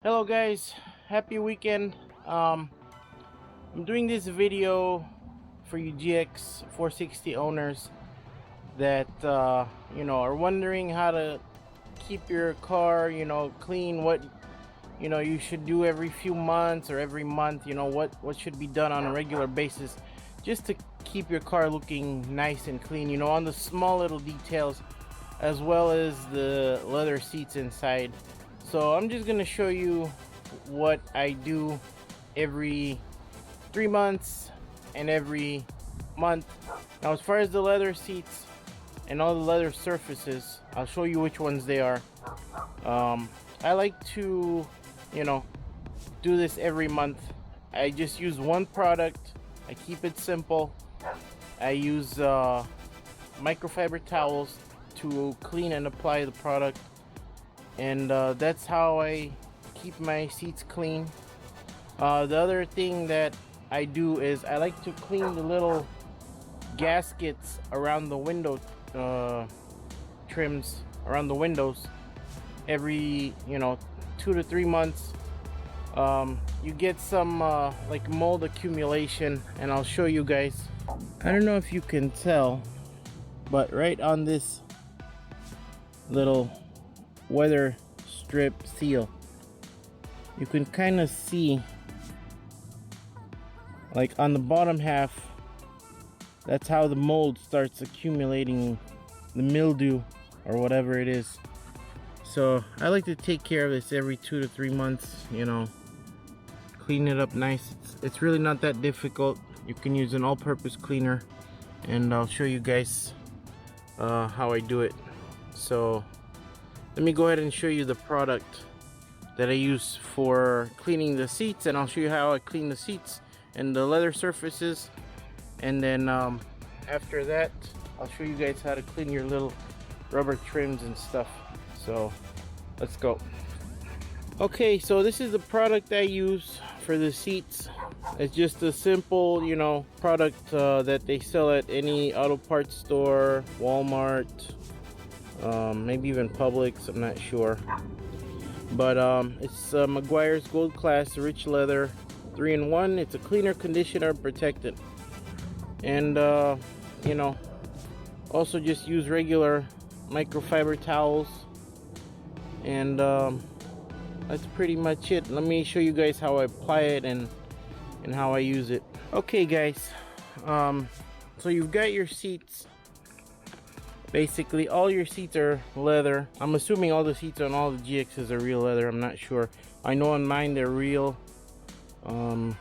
Hello guys, happy weekend. I'm doing this video for you GX 460 owners that are wondering how to keep your car clean, what you should do every few months or every month, what should be done on a regular basis just to keep your car looking nice and clean, on the small little details as well as the leather seats inside. So I'm just gonna show you what I do every 3 months and every month. Now, as far as the leather seats and all the leather surfaces, I'll show you which ones they are. I like to, do this every month. I just use one product. I keep it simple. I use microfiber towels to clean and apply the product, and that's how I keep my seats clean. The other thing that I do is I like to clean the little gaskets around the window trims around the windows every 2 to 3 months. You get some like mold accumulation, and I'll show you guys. I don't know if you can tell, but right on this little weather strip seal, you can kind of see, like on the bottom half, that's how the mold starts accumulating, the mildew or whatever it is. So I like to take care of this every 2 to 3 months, clean it up nice. It's really not that difficult. You can use an all-purpose cleaner, and I'll show you guys how I do it. So let me go ahead and show you the product that I use for cleaning the seats, and I'll show you how I clean the seats and the leather surfaces, and then after that I'll show you guys how to clean your little rubber trims and stuff. So let's go. Okay, so this is the product I use for the seats. It's just a simple product that they sell at any auto parts store, Walmart, maybe even Publix, I'm not sure. But it's Meguiar's Gold Class Rich Leather 3-in-1. It's a cleaner, conditioner, protectant. And also just use regular microfiber towels. And that's pretty much it. Let me show you guys how I apply it and how I use it. Okay guys, so you've got your seats. Basically all your seats are leather. I'm assuming all the seats on all the GXs are real leather. I'm not sure. I know on mine they're real. I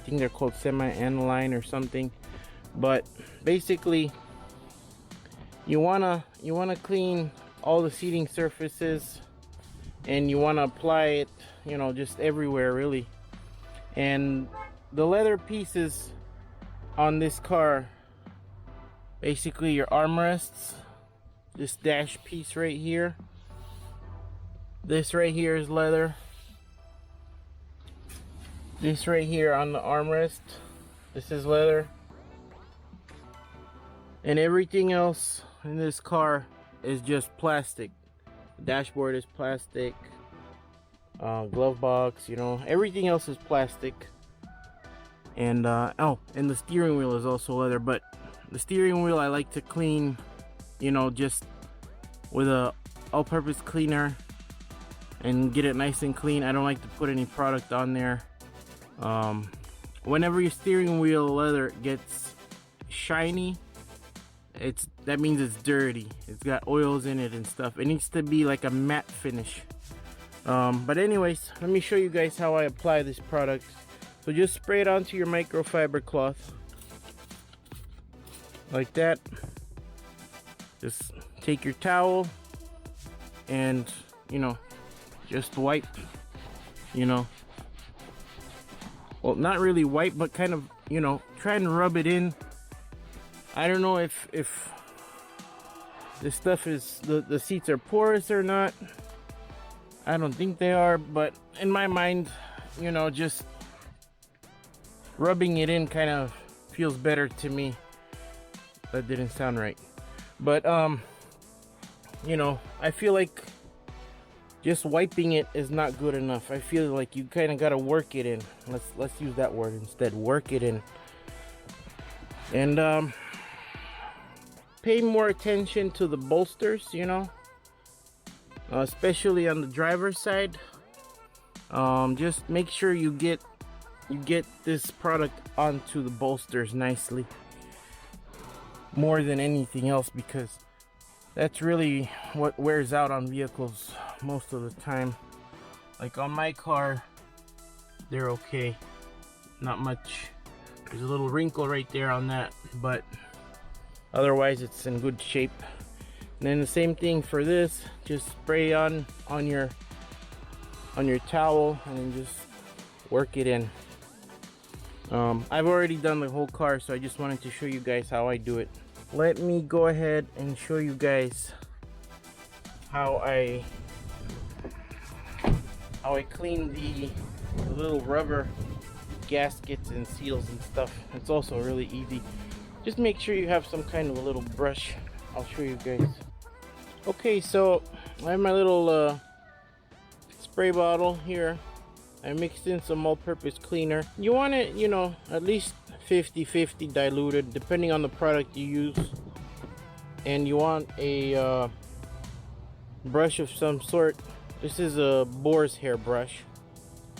think they're called semi-aniline or something. But basically you wanna clean all the seating surfaces, and you wanna apply it just everywhere really. And the leather pieces on this car, basically your armrests, this dash piece right here, this right here is leather, this right here on the armrest, this is leather, and everything else in this car is just plastic. The dashboard is plastic, glove box, everything else is plastic. And and the steering wheel is also leather, but the steering wheel I like to clean just with a all-purpose cleaner and get it nice and clean. I don't like to put any product on there. Whenever your steering wheel leather gets shiny, that means it's dirty. It's got oils in it and stuff. It needs to be like a matte finish. But anyways, let me show you guys how I apply this product. So just spray it onto your microfiber cloth like that. Just take your towel and just wipe, well, not really wipe, but kind of try and rub it in. I don't know if this stuff is, the seats are porous or not. I don't think they are, but in my mind, just rubbing it in kind of feels better to me. That didn't sound right. But I feel like just wiping it is not good enough. I feel like you kind of got to work it in. Let's use that word instead. Work it in. And pay more attention to the bolsters, you know, especially on the driver's side. Just make sure you get this product onto the bolsters nicely, more than anything else, because that's really what wears out on vehicles most of the time. Like on my car, they're okay, not much. There's a little wrinkle right there on that, but otherwise it's in good shape. And then the same thing for this, just spray on your towel and then just work it in. I've already done the whole car, so I just wanted to show you guys how I do it. Let me go ahead and show you guys how I clean the little rubber gaskets and seals and stuff. It's also really easy. Just make sure you have some kind of a little brush. I'll show you guys. Okay, so I have my little spray bottle here. I mixed in some all-purpose cleaner. You want it, you know, at least 50-50 diluted, depending on the product you use. And you want a brush of some sort. This is a boar's hair brush.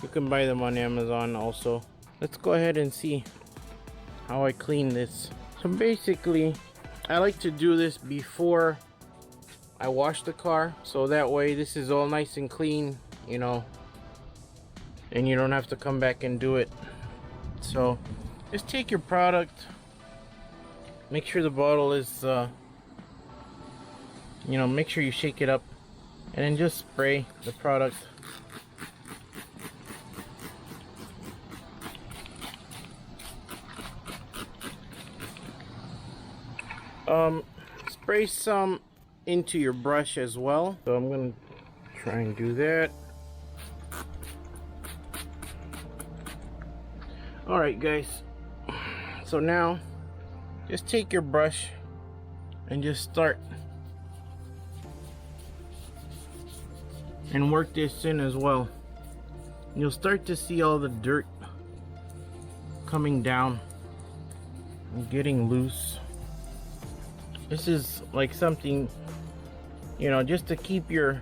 You can buy them on Amazon also. Let's go ahead and see how I clean this. So basically, I like to do this before I wash the car, so that way this is all nice and clean, you know, and you don't have to come back and do it. So just take your product, make sure the bottle is you know, make sure you shake it up, and then just spray the product. Spray some into your brush as well. So I'm gonna try and do that. Alright guys, so now just take your brush and just start and work this in as well. You'll start to see all the dirt coming down and getting loose. This is like something, you know, just to keep your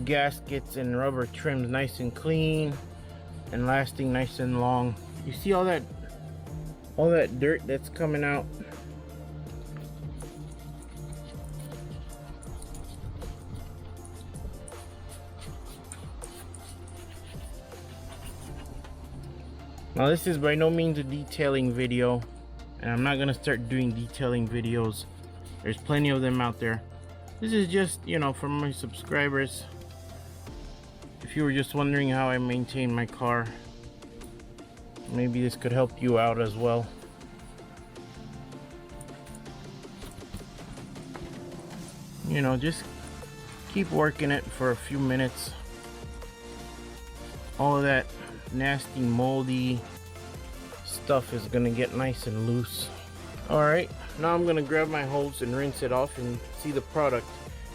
gaskets and rubber trims nice and clean and lasting nice and long. You see all that dirt that's coming out? Now this is by no means a detailing video, and I'm not gonna start doing detailing videos. There's plenty of them out there. This is just, you know, for my subscribers. If you were just wondering how I maintain my car, maybe this could help you out as well. You know, just keep working it for a few minutes. All of that nasty moldy stuff is gonna get nice and loose. Alright, now I'm gonna grab my hose and rinse it off and see the product.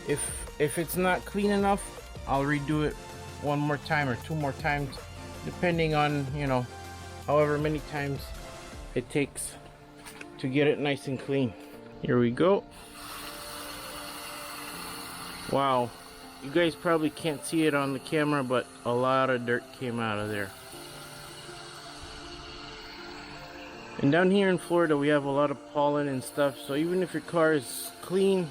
If it's not clean enough, I'll redo it one more time or two more times, depending on, you know, however many times it takes to get it nice and clean. Here we go. Wow, you guys probably can't see it on the camera, but a lot of dirt came out of there. And down here in Florida, we have a lot of pollen and stuff, so even if your car is clean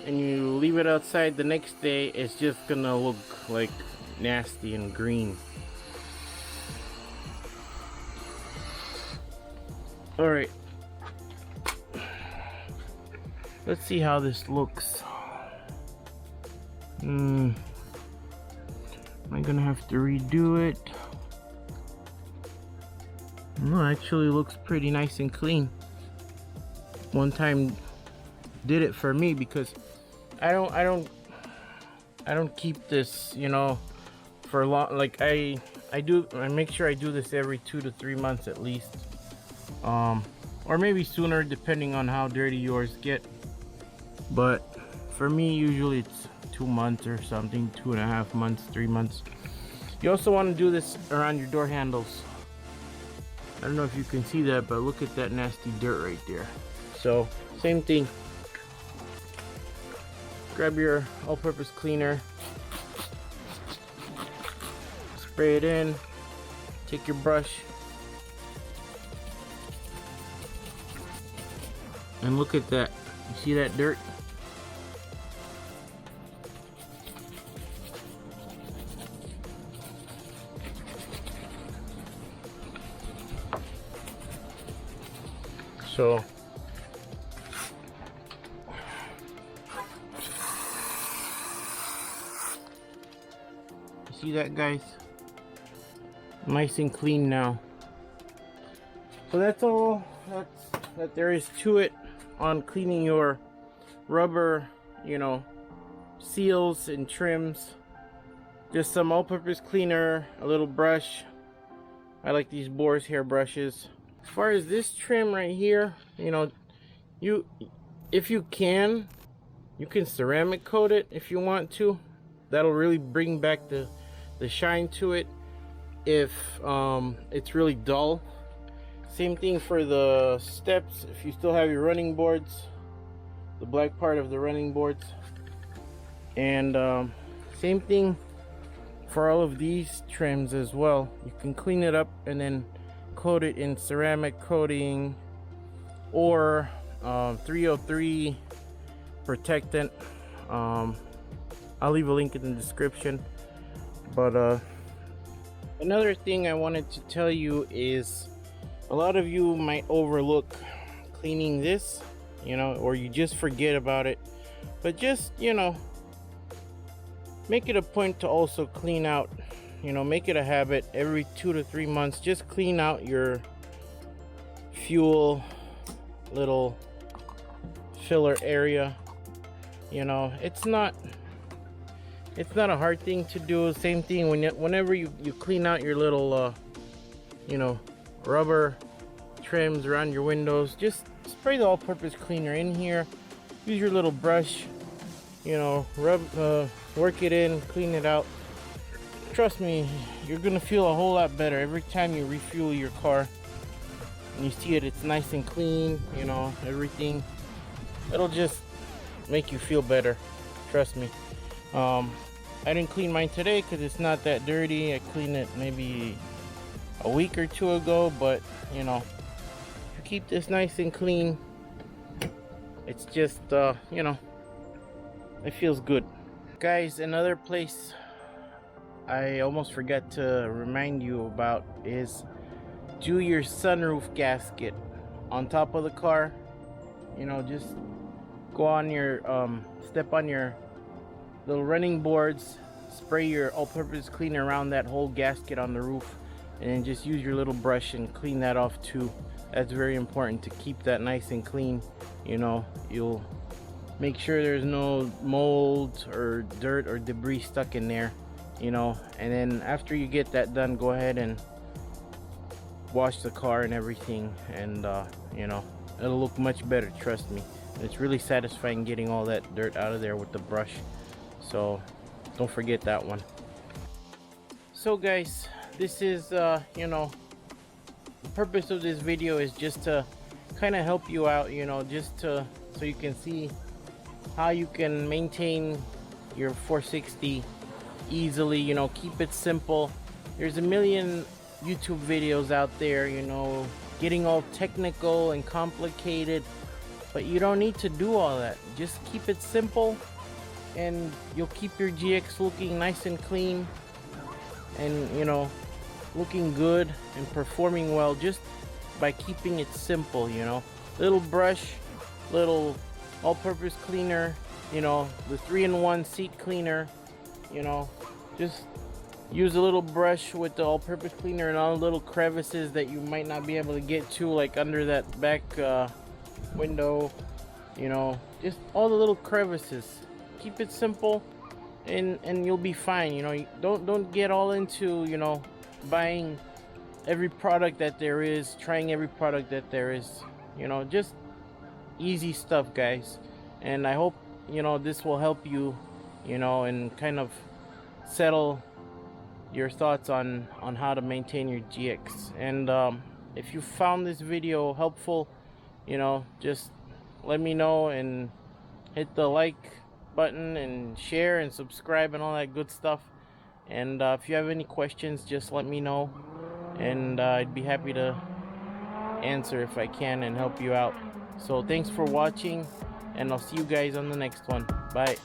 and you leave it outside the next day, it's just gonna look like nasty and green. Alright, let's see how this looks. Am I gonna have to redo it? No, actually looks pretty nice and clean. One time did it for me, because I don't keep this, you know, for long. Like I make sure I do this every 2 to 3 months at least, or maybe sooner, depending on how dirty yours get. But for me, usually it's 2 months or something, 2.5 months, 3 months. You also want to do this around your door handles. I don't know if you can see that, but look at that nasty dirt right there. So same thing, grab your all-purpose cleaner, spray it in, take your brush, and look at that. You see that dirt? So you see that, guys? Nice and clean now. So that's all that there is to it on cleaning your rubber, you know, seals and trims. Just some all-purpose cleaner, a little brush. I like these boar's hair brushes. As far as this trim right here, you know, if you can ceramic coat it if you want to. That'll really bring back the shine to it if it's really dull. Same thing for the steps. If you still have your running boards, the black part of the running boards, and same thing for all of these trims as well. You can clean it up and then coat it in ceramic coating or 303 protectant. I'll leave a link in the description. But another thing I wanted to tell you is a lot of you might overlook cleaning this, you know, or you just forget about it. But just, you know, make it a point to also clean out, you know, make it a habit every 2 to 3 months. Just clean out your fuel little filler area. You know, it's not a hard thing to do. Same thing whenever you clean out your little you know, rubber trims around your windows, just spray the all-purpose cleaner in here. Use your little brush, you know, work it in, clean it out. Trust me, you're gonna feel a whole lot better every time you refuel your car and you see it's nice and clean, you know, everything. It'll just make you feel better, trust me. I didn't clean mine today because it's not that dirty. I cleaned it maybe a week or two ago, but you know, if you keep this nice and clean, it's just you know, it feels good. Guys, another place I almost forgot to remind you about is do your sunroof gasket on top of the car. You know, just go on your step on your little running boards, spray your all-purpose cleaner around that whole gasket on the roof, and then just use your little brush and clean that off too. That's very important to keep that nice and clean. You know, you'll make sure there's no mold or dirt or debris stuck in there, you know. And then after you get that done, go ahead and wash the car and everything, and you know, it'll look much better, trust me. It's really satisfying getting all that dirt out of there with the brush. So don't forget that one. So guys, this is you know, the purpose of this video is just to kind of help you out, you know, just so you can see how you can maintain your 460 easily, you know, keep it simple. There's a million YouTube videos out there, you know, getting all technical and complicated, but you don't need to do all that. Just keep it simple and you'll keep your GX looking nice and clean and, you know, looking good and performing well just by keeping it simple, you know. Little brush, little all-purpose cleaner, you know, the 3-in-1 seat cleaner, you know, just use a little brush with the all-purpose cleaner and all the little crevices that you might not be able to get to, like under that back window, you know, just all the little crevices. Keep it simple and you'll be fine. You know, don't get all into, you know, buying every product that there is, trying every product that there is, you know, just easy stuff, guys. And I hope, you know, this will help you you know, and kind of settle your thoughts on how to maintain your GX. And if you found this video helpful, you know, just let me know and hit the like button and share and subscribe and all that good stuff. And if you have any questions, just let me know, and I'd be happy to answer if I can and help you out. So thanks for watching, and I'll see you guys on the next one. Bye.